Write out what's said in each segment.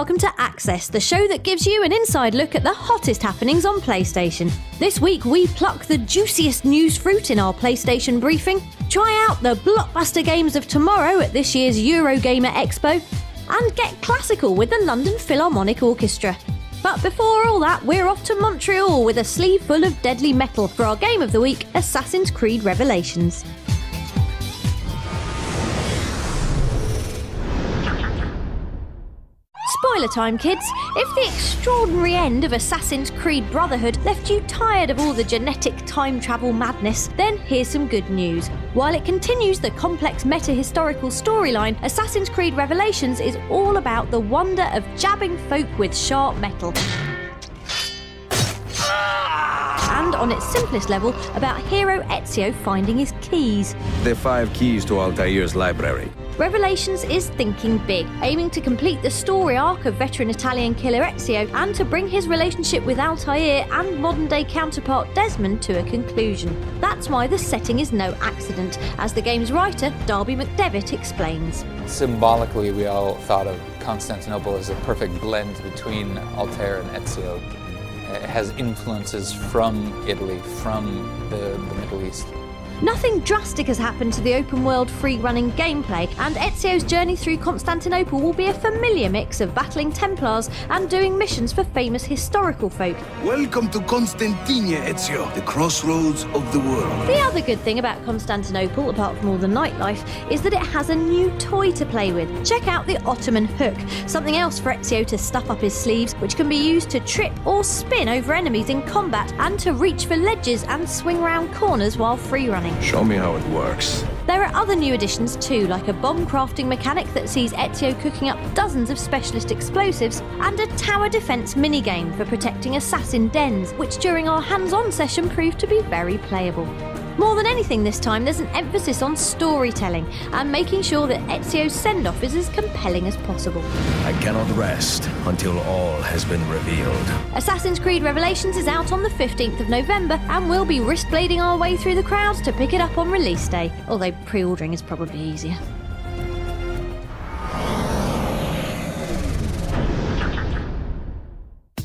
welcome to Access, the show that gives you an inside look at the hottest happenings on PlayStation. This week we pluck the juiciest news fruit in our PlayStation briefing, try out the blockbuster games of tomorrow at this year's Eurogamer Expo, and get classical with the London Philharmonic Orchestra. But before all that, we're off to Montreal with a sleeve full of deadly metal for our game of the week, Assassin's Creed Revelations. Spoiler time, kids. If the extraordinary end of Assassin's Creed Brotherhood left you tired of all the genetic time travel madness, then here's some good news. While it continues the complex meta-historical storyline, Assassin's Creed Revelations is all about the wonder of jabbing folk with sharp metal. And on its simplest level, about hero Ezio finding his keys. The 5 keys to Altair's library. Revelations is thinking big, aiming to complete the story arc of veteran Italian killer Ezio and to bring his relationship with Altair and modern-day counterpart Desmond to a conclusion. That's why the setting is no accident, as the game's writer, Darby McDevitt, explains. Symbolically, we all thought of Constantinople as a perfect blend between Altair and Ezio. It has influences from Italy, from the Middle East. Nothing drastic has happened to the open-world free-running gameplay, and Ezio's journey through Constantinople will be a familiar mix of battling Templars and doing missions for famous historical folk. Welcome to Constantinia, Ezio, the crossroads of the world. The other good thing about Constantinople, apart from all the nightlife, is that it has a new toy to play with. Check out the Ottoman hook, something else for Ezio to stuff up his sleeves, which can be used to trip or spin over enemies in combat and to reach for ledges and swing round corners while free-running. Show me how it works. There are other new additions too, like a bomb crafting mechanic that sees Ezio cooking up dozens of specialist explosives, and a tower defense minigame for protecting assassin dens, which during our hands-on session proved to be very playable. More than anything this time, there's an emphasis on storytelling and making sure that Ezio's send-off is as compelling as possible. I cannot rest until all has been revealed. Assassin's Creed Revelations is out on the 15th of November, and we'll be wrist-blading our way through the crowds to pick it up on release day, although pre-ordering is probably easier.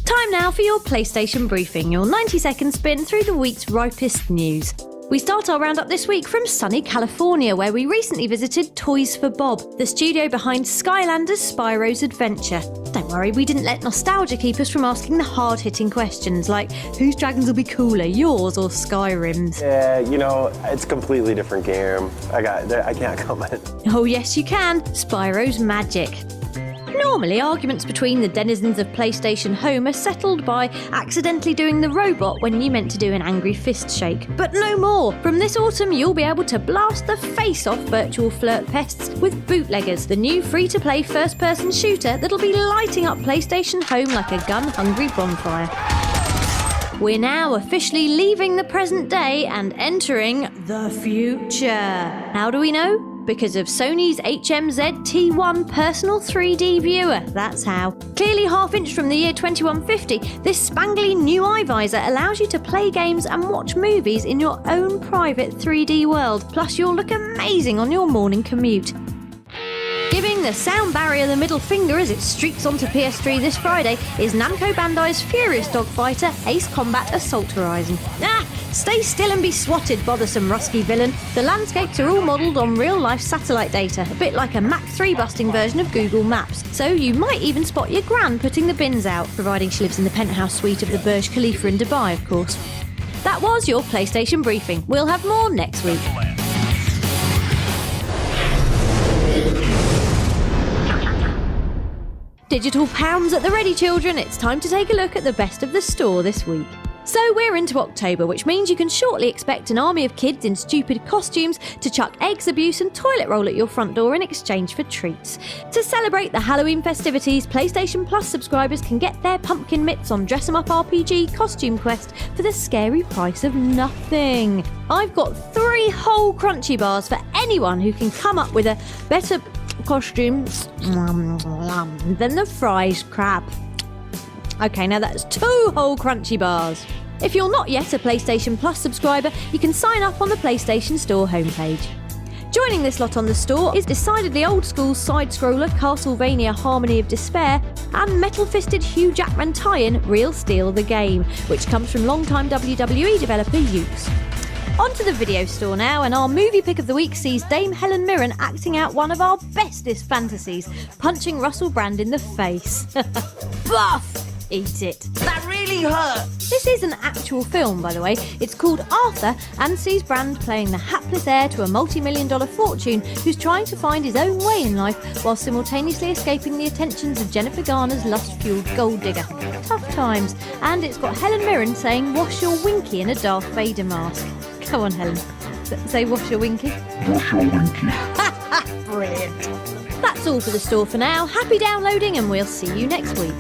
Time now for your PlayStation briefing, your 90-second spin through the week's ripest news. We start our roundup this week from sunny California, where we recently visited Toys for Bob, the studio behind Skylanders Spyro's Adventure. Don't worry, we didn't let nostalgia keep us from asking the hard-hitting questions like, whose dragons will be cooler, yours or Skyrim's? Yeah, it's a completely different game. I can't comment. Oh yes you can, Spyro's magic. Normally, arguments between the denizens of PlayStation Home are settled by accidentally doing the robot when you meant to do an angry fist shake. But no more! From this autumn, you'll be able to blast the face off virtual flirt pests with Bootleggers, the new free-to-play first-person shooter that'll be lighting up PlayStation Home like a gun-hungry bonfire. We're now officially leaving the present day and entering the future. How do we know? Because of Sony's HMZ T1 personal 3D viewer, that's how. Clearly half-inch from the year 2150, this spangly new eye visor allows you to play games and watch movies in your own private 3D world, plus you'll look amazing on your morning commute. Giving the sound barrier the middle finger as it streaks onto PS3 this Friday is Namco Bandai's furious dogfighter Ace Combat Assault Horizon. Stay still and be swatted, bothersome rusky villain. The landscapes are all modelled on real-life satellite data, a bit like a Mach 3 busting version of Google Maps. So you might even spot your gran putting the bins out, providing she lives in the penthouse suite of the Burj Khalifa in Dubai, of course. That was your PlayStation briefing. We'll have more next week. Digital pounds at the ready, children. It's time to take a look at the best of the store this week. So we're into October, which means you can shortly expect an army of kids in stupid costumes to chuck eggs, abuse and toilet roll at your front door in exchange for treats. To celebrate the Halloween festivities, PlayStation Plus subscribers can get their pumpkin mitts on Dress 'em Up RPG Costume Quest for the scary price of nothing. I've got 3 whole crunchy bars for anyone who can come up with a better costume than the fries crab. Okay, now that's 2 whole crunchy bars. If you're not yet a PlayStation Plus subscriber, you can sign up on the PlayStation Store homepage. Joining this lot on the store is decidedly old-school side-scroller Castlevania Harmony of Despair and metal-fisted Hugh Jackman tie-in Real Steel the Game, which comes from longtime WWE developer Ukes. On to the video store now, and our movie pick of the week sees Dame Helen Mirren acting out one of our bestest fantasies, punching Russell Brand in the face. Buff! Eat it. That really hurt! This is an actual film, by the way. It's called Arthur and sees Brand playing the hapless heir to a multi-million-dollar fortune who's trying to find his own way in life while simultaneously escaping the attentions of Jennifer Garner's lust-fueled gold digger. Tough times. And it's got Helen Mirren saying "wash your winky" in a Darth Vader mask. Come on, Helen. Say "wash your winky." Wash your winky. Brilliant. That's all for the store for now. Happy downloading, and we'll see you next week.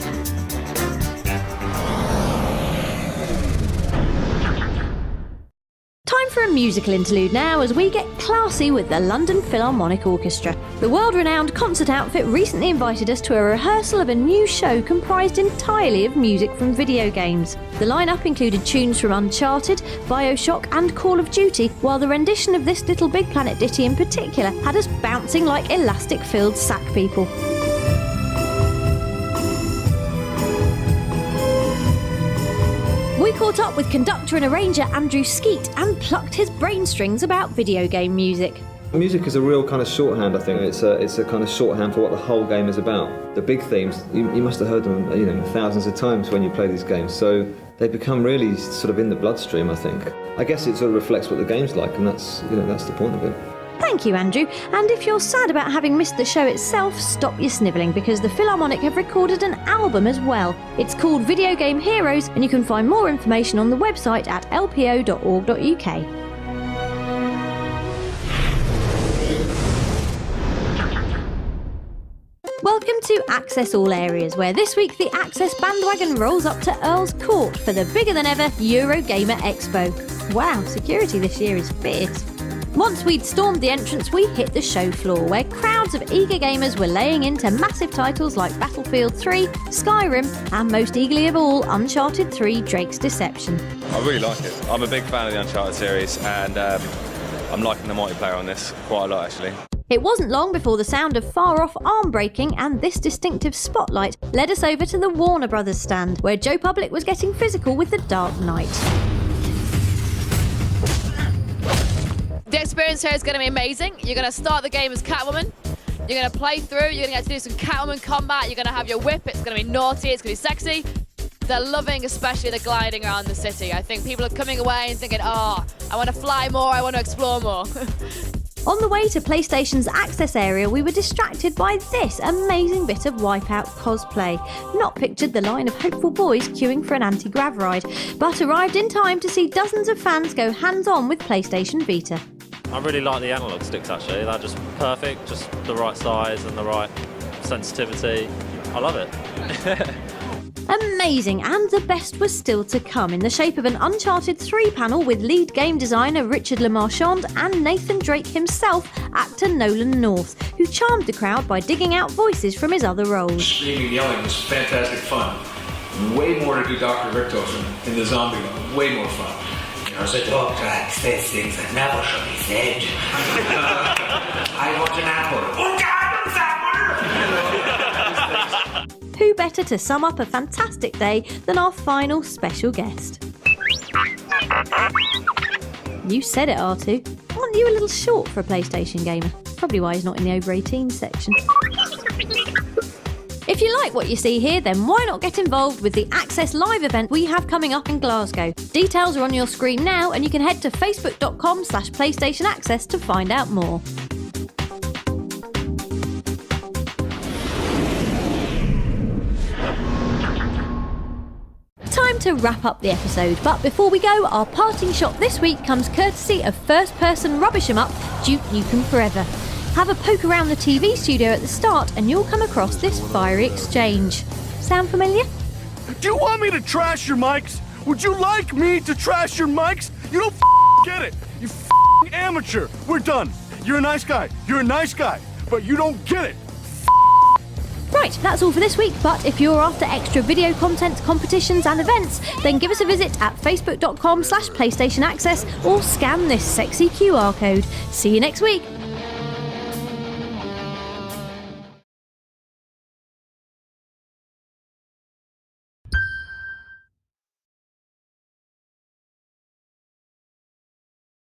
Time for a musical interlude now as we get classy with the London Philharmonic Orchestra. The world-renowned concert outfit recently invited us to a rehearsal of a new show comprised entirely of music from video games. The lineup included tunes from Uncharted, BioShock and Call of Duty, while the rendition of this Little Big Planet ditty in particular had us bouncing like elastic-filled sack people. We caught up with conductor and arranger Andrew Skeet and plucked his brain strings about video game music. Music is a real kind of shorthand, I think. It's a kind of shorthand for what the whole game is about. The big themes, you must have heard them, thousands of times when you play these games. So they become really sort of in the bloodstream, I think. I guess it sort of reflects what the game's like, and that's the point of it. Thank you, Andrew. And if you're sad about having missed the show itself, stop your snivelling, because the Philharmonic have recorded an album as well. It's called Video Game Heroes, and you can find more information on the website at lpo.org.uk. Welcome to Access All Areas, where this week the Access bandwagon rolls up to Earl's Court for the bigger-than-ever Eurogamer Expo. Wow, security this year is fierce. Once we'd stormed the entrance, we hit the show floor, where crowds of eager gamers were laying into massive titles like Battlefield 3, Skyrim, and most eagerly of all, Uncharted 3 Drake's Deception. I really like it. I'm a big fan of the Uncharted series, and I'm liking the multiplayer on this quite a lot, actually. It wasn't long before the sound of far-off arm breaking and this distinctive spotlight led us over to the Warner Brothers stand, where Joe Public was getting physical with the Dark Knight. The experience here is going to be amazing. You're going to start the game as Catwoman. You're going to play through. You're going to get to do some Catwoman combat. You're going to have your whip. It's going to be naughty. It's going to be sexy. They're loving especially the gliding around the city. I think people are coming away and thinking, I want to fly more. I want to explore more. On the way to PlayStation's access area, we were distracted by this amazing bit of Wipeout cosplay. Not pictured the line of hopeful boys queuing for an anti-grav ride, but arrived in time to see dozens of fans go hands-on with PlayStation Vita. I really like the analog sticks, actually. They're just perfect, just the right size and the right sensitivity. I love it. Amazing, and the best was still to come in the shape of an Uncharted 3 panel with lead game designer Richard LeMarchand and Nathan Drake himself, actor Nolan North, who charmed the crowd by digging out voices from his other roles. Screaming, yelling was fantastic fun. Way more to do Dr. Richtofen in the zombie mode. Way more fun. The doctor says things that never should be said. I want an apple. Oh, God, apple! Who better to sum up a fantastic day than our final special guest? You said it, R2. Aren't you a little short for a PlayStation gamer? Probably why he's not in the over 18s section. If you like what you see here, then why not get involved with the Access Live event we have coming up in Glasgow? Details are on your screen now, and you can head to facebook.com/PlayStation Access to find out more. Time to wrap up the episode, but before we go, our parting shot this week comes courtesy of first-person rubbish 'em up, Duke Nukem Forever. Have a poke around the TV studio at the start and you'll come across this fiery exchange. Sound familiar? Do you want me to trash your mics? Would you like me to trash your mics? You don't get it. You amateur. We're done. You're a nice guy. You're a nice guy. But you don't get it. Right, that's all for this week, but if you're after extra video content, competitions and events, then give us a visit at facebook.com/PlayStation Access or scan this sexy QR code. See you next week.